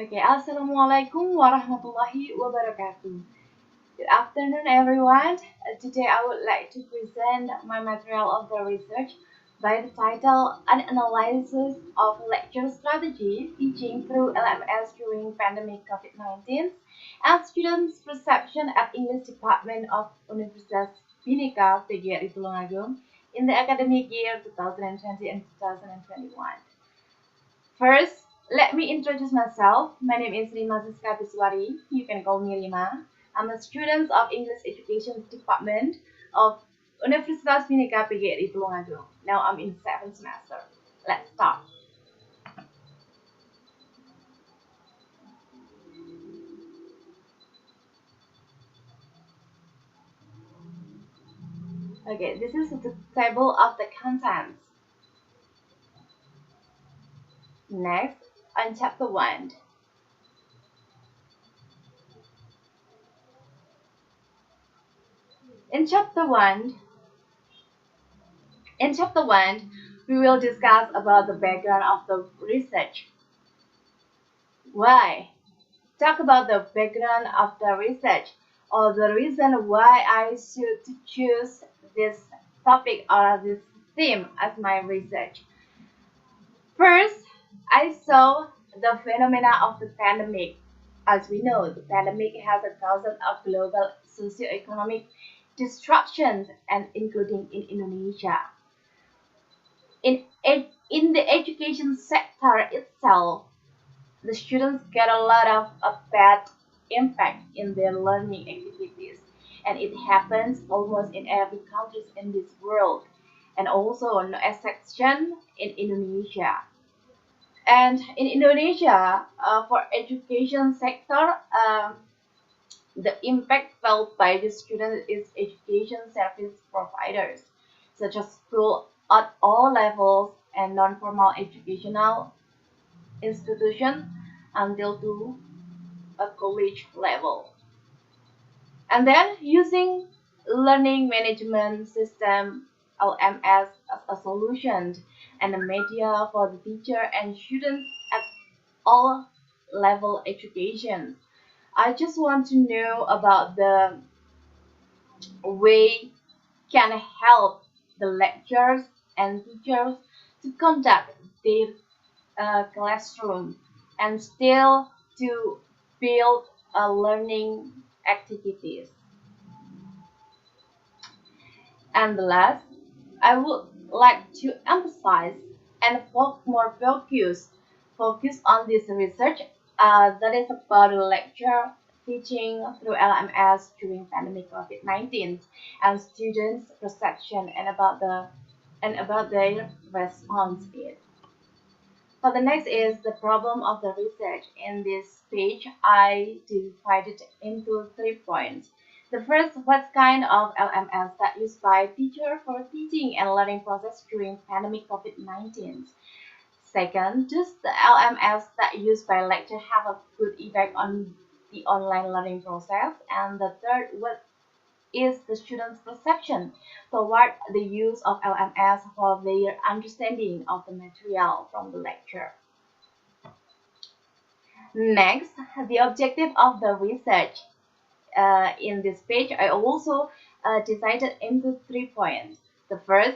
Okay, Assalamualaikum warahmatullahi wabarakatuh. Good afternoon, everyone. Today I would like to present my material of the research by the title An Analysis of Lecture Strategy Teaching Through LMS During Pandemic COVID-19 and Students' Perception at English Department of Universitas Bhinneka PGRI Tulungagung in the academic year 2020 and 2021. First, let me introduce myself. My name is RIMMA BISWARI. You can call me RIMMA. I'm a student of English Education Department of Universitas Bhinneka PGRI Tulungagung. Now I'm in 7th semester. Let's start. Okay, this is the table of the contents. Next, on chapter 1. In chapter 1, we will discuss about the background of the research. Why? Talk about the background of the research or the reason why I should choose this topic or this theme as my research. First, I saw the phenomena of the pandemic. As we know, the pandemic has caused of global socio-economic disruptions and including in Indonesia. In the education sector itself, the students get a lot of a bad impact in their learning activities, and it happens almost in every country in this world, and also no exception in Indonesia. And in Indonesia, for education sector, the impact felt by the students is education service providers, such as school at all levels and non-formal educational institution until to a college level. And then using learning management system LMS as a solution and a media for the teacher and students at all level education. I just want to know about the way can help the lecturers and teachers to conduct their classroom and still to build learning activities. And last, I would like to emphasize and focus on this research that is about the lecture teaching through LMS during pandemic COVID-19 and students' perception and about their response to it. So the next is the problem of the research. In this page, I divided into 3 points. The first, what kind of LMS that used by teacher for teaching and learning process during pandemic COVID-19? Second, does the LMS that used by lecture have a good effect on the online learning process? And the third, what is the student's perception toward the use of LMS for their understanding of the material from the lecture? Next, the objective of the research. In this page, I also decided into 3 points. The first,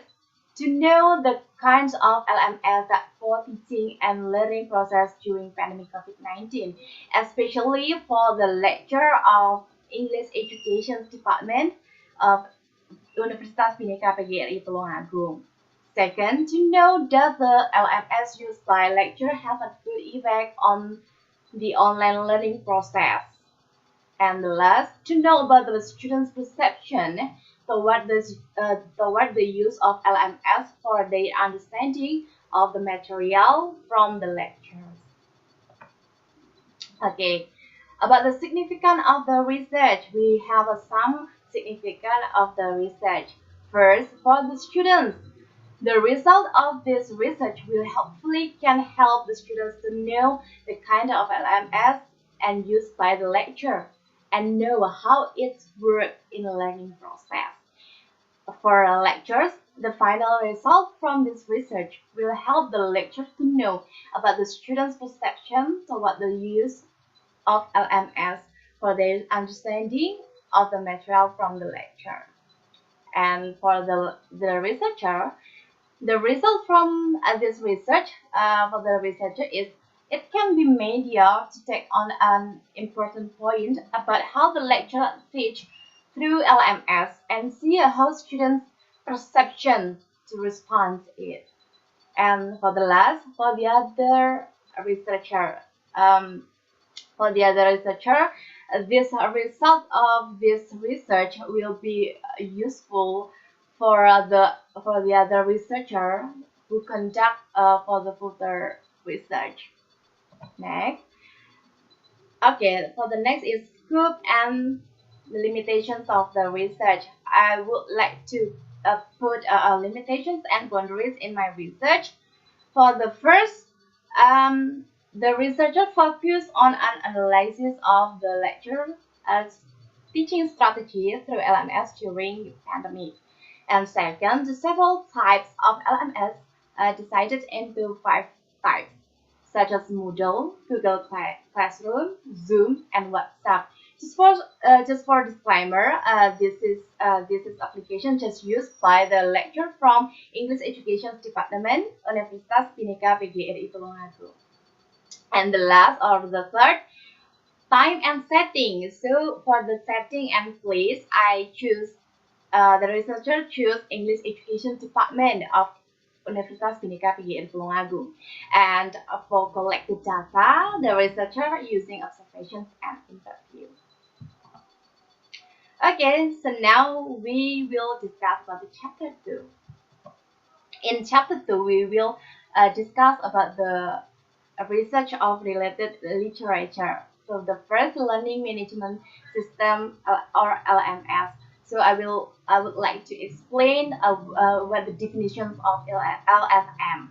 to know the kinds of LMS that for teaching and learning process during pandemic COVID-19, especially for the lecture of English Education Department of Universitas Bhinneka PGRI Tulungagung. Second, to know does the LMS used by lecture have a good effect on the online learning process. And last, to know about the students' perception toward the use of LMS for their understanding of the material from the lectures. Okay, about the significance of the research, we have some significance of the research. First, for the students, the result of this research will hopefully can help the students to know the kind of LMS and used by the lecture and know how it works in the learning process. For lectures, the final result from this research will help the lecturer to know about the students' perception toward the use of LMS for their understanding of the material from the lecture. And for the researcher, the result from this research for the researcher is it can be media to take on an important point about how the lecturer teach through LMS and see how students' perception to respond to it. And for the last, researcher, um, for the other researcher, this result of this research will be useful for the other researcher who conduct for the further research. Next, okay, for the next is scope and the limitations of the research. I would like to put limitations and boundaries in my research. For the first, the researcher focused on an analysis of the lecture as teaching strategy through LMS during the pandemic. And second, the several types of LMS are decided into 5 types, such as Moodle, Google Classroom, Zoom, and WhatsApp. Just for disclaimer, this is application just used by the lecturer from English Education Department, Universitas Bhinneka PGRI Tulungagung. And the last or the third, time and setting. So for the setting and place, I choose the researcher choose English Education Department of Universitas Bhinneka PGRI Tulungagung. And for collected data, the researcher using observations and interview. Okay, so now we will discuss about the chapter 2. In chapter 2, we will discuss about the research of related literature. So the first, learning management system or LMS. So I would like to explain what the definitions of LSM.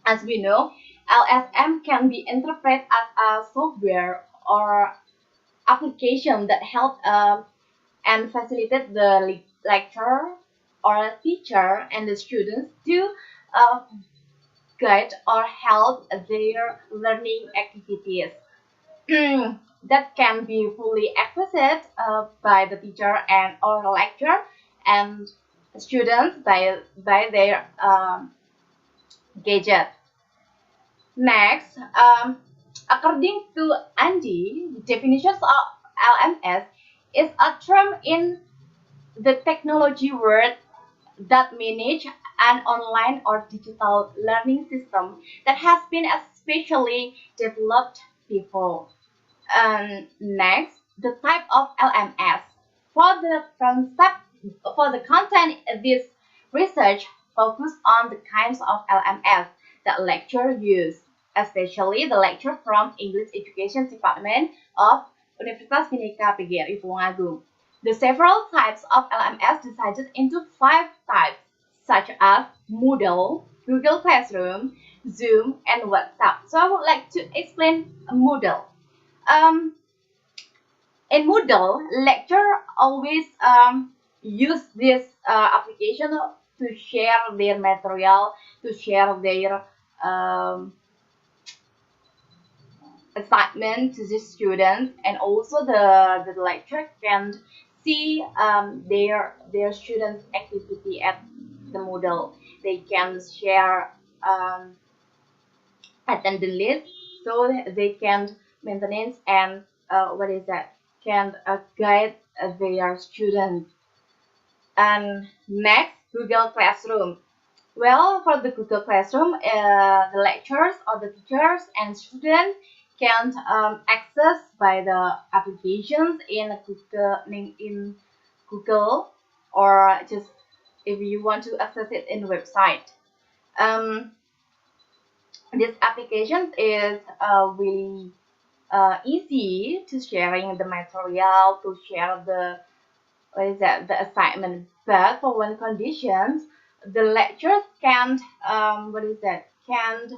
As we know, LSM can be interpreted as a software or application that help and facilitate the lecturer or teacher and the students to guide or help their learning activities that can be fully accessed by the teacher and or lecturer and students by their gadget. Next, according to Andy, the definitions of LMS is a term in the technology world that manage an online or digital learning system that has been especially developed before. Next, the type of LMS. For the content, this research focused on the kinds of LMS that lecturers use, especially the lecturer from English Education Department of Universitas Bhinneka PGRI Tulungagung. The several types of LMS decided into 5 types, such as Moodle, Google Classroom, Zoom, and WhatsApp. So I would like to explain Moodle. In Moodle, lecturer always use this application to share their material, to share their assignment to the students, and also the lecturer can see their students' activity at the Moodle. They can share attendance list, so they can maintenance and can guide their students. And next, Google Classroom. Well, for the Google Classroom, the lecturers or the teachers and students can access by the applications in Google, or just if you want to access it in the website. This application is really easy to sharing the material, to share the the assignment. But for one conditions, the lecturers can't can't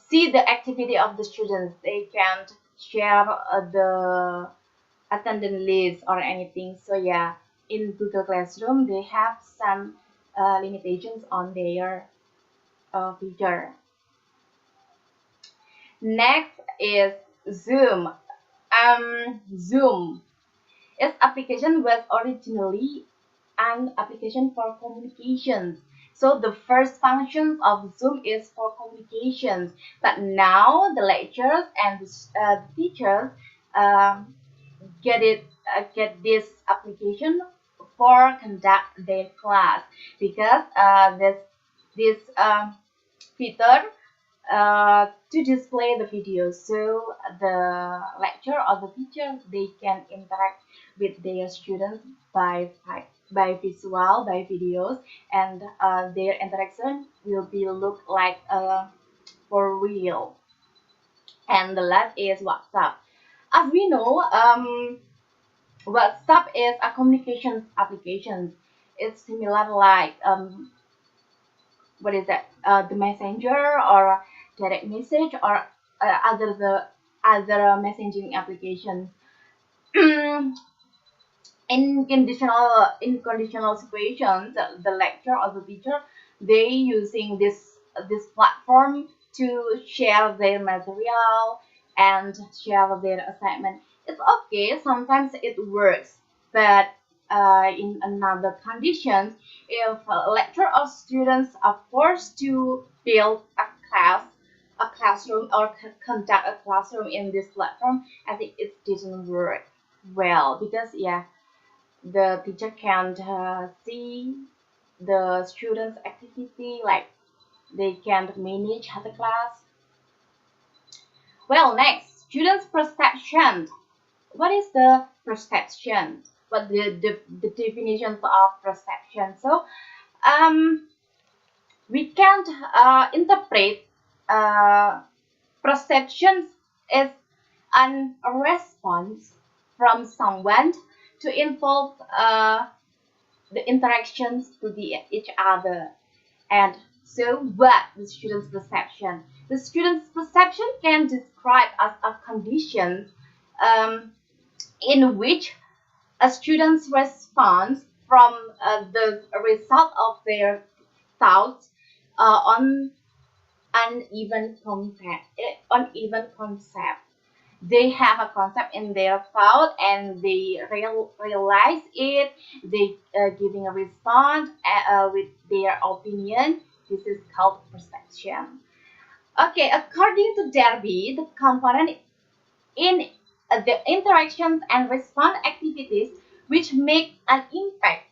see the activity of the students. They can't share the attendance list or anything. So yeah, in Google Classroom, they have some limitations on their feature. Next is Zoom. Zoom. Its application was originally an application for communications. So the first function of Zoom is for communications, but now the lecturers and the teachers um, get this application for conduct their class, because this feature to display the video, so the lecturer or the teacher, they can interact with their students by visual, by videos, and their interaction will be look like for real. And the last is WhatsApp. As we know, WhatsApp is a communications application. It's similar like what is that? The messenger or direct message or other messaging applications. In conditional situations, the lecturer or the teacher, they using this platform to share their material and share their assignment. It's okay, sometimes it works, but in another conditions, if a lecturer or students are forced to build a classroom or conduct a classroom in this platform, I think it didn't work well, because yeah, the teacher can see the students activity, like they can manage the class well. Next, students perception. What is the perception? What the definitions of perception? So we can interpret uh, perceptions as a response from someone to involve the interactions to each other. And so what the student's perception? The student's perception can describe as a condition in which a student's response from the result of their thoughts on uneven concept. They have a concept in their thought and they realize it. They giving a response with their opinion. This is called perception. Okay, according to Derby, the component in the interactions and response activities which make an impact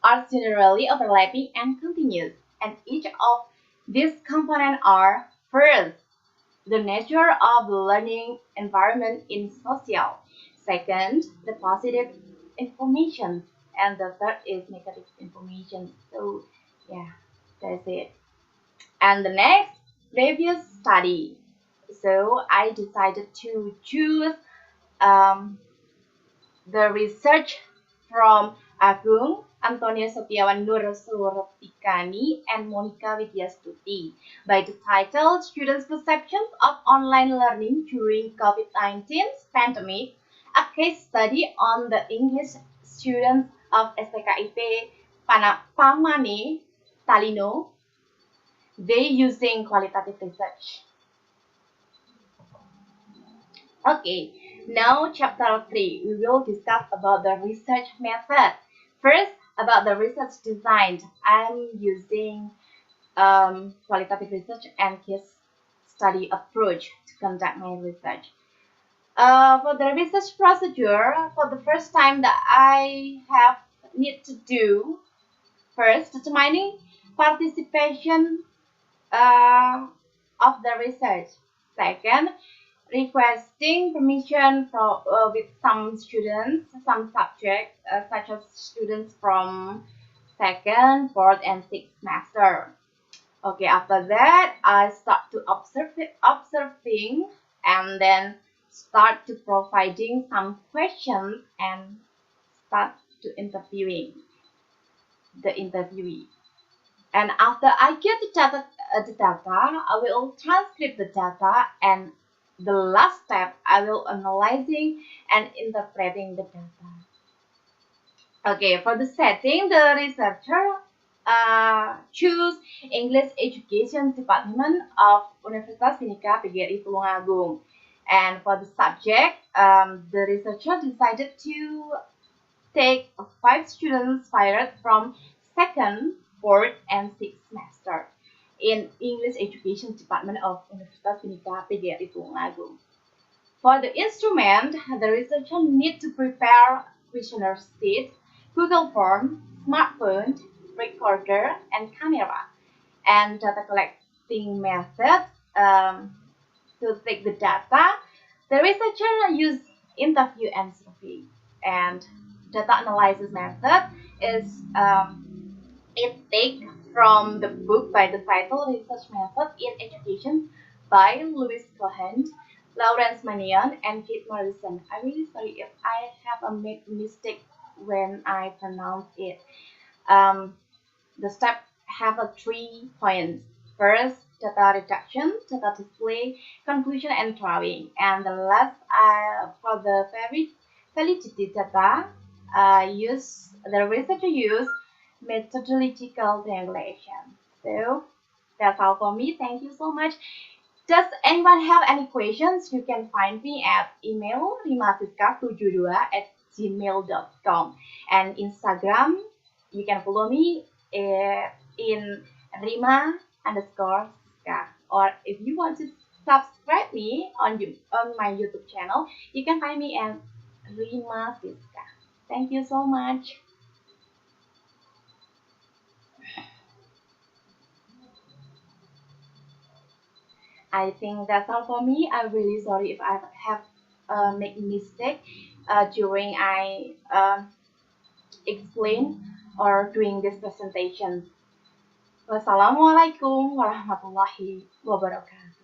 are generally overlapping and continuous, and each of these components are: first, the nature of the learning environment in social; second, the positive information; and the third is negative information. So yeah, that's it. And the next, previous study. So I decided to choose um, the research from Agung, Antonia Setiawan Nur Surotikani, and Monica Widyastuti by the title Students' Perceptions of Online Learning During COVID-19 Pandemic, a case study on the English students of STKIP Pamane Talino. They using qualitative research. Okay, now chapter 3, we will discuss about the research method. First, about the research design. I'm using qualitative research and case study approach to conduct my research. For the research procedure, for the first time that I have need to do, first, determining participation of the research. Second, requesting permission from with some students, some subjects, such as students from second, fourth, and sixth semester. Okay, after that, I start to observing, and then start to providing some questions and start to interviewing the interviewee. And after I get the data, I will transcribe the data, and the last step, I will analyzing and interpreting the data. Okay, for the setting, the researcher choose English Education Department of Universitas Bhinneka PGRI Tulungagung. And for the subject, the researcher decided to take 5 students hired from second, fourth, and sixth semester in English Education Department of Universitas Bhinneka PGRI Tulungagung. For the instrument, the researcher needs to prepare questionnaire sheet, Google Form, smartphone, recorder, and camera, and data collecting method. To take the data, the researcher used interview and survey, and data analysis method is it take from the book by the title Research Method in Education by Louis Cohen, Lawrence Manion, and Kate Morrison. I'm really sorry if I have a mistake when I pronounce it. Um, the step have a 3 points. First, data reduction, data display, conclusion, and drawing. And the last, for the validity data, the researcher use methodological triangulation. So that's all for me. Thank you so much. Does anyone have any questions? You can find me at email rimasiska72@gmail.com, and Instagram. You can follow me in rima_siska. Or if you want to subscribe me on my YouTube channel, you can find me at rimasiska. Thank you so much. I think that's all for me. I'm really sorry if I have make mistake during I explain or doing this presentation. Wassalamualaikum warahmatullahi wabarakatuh.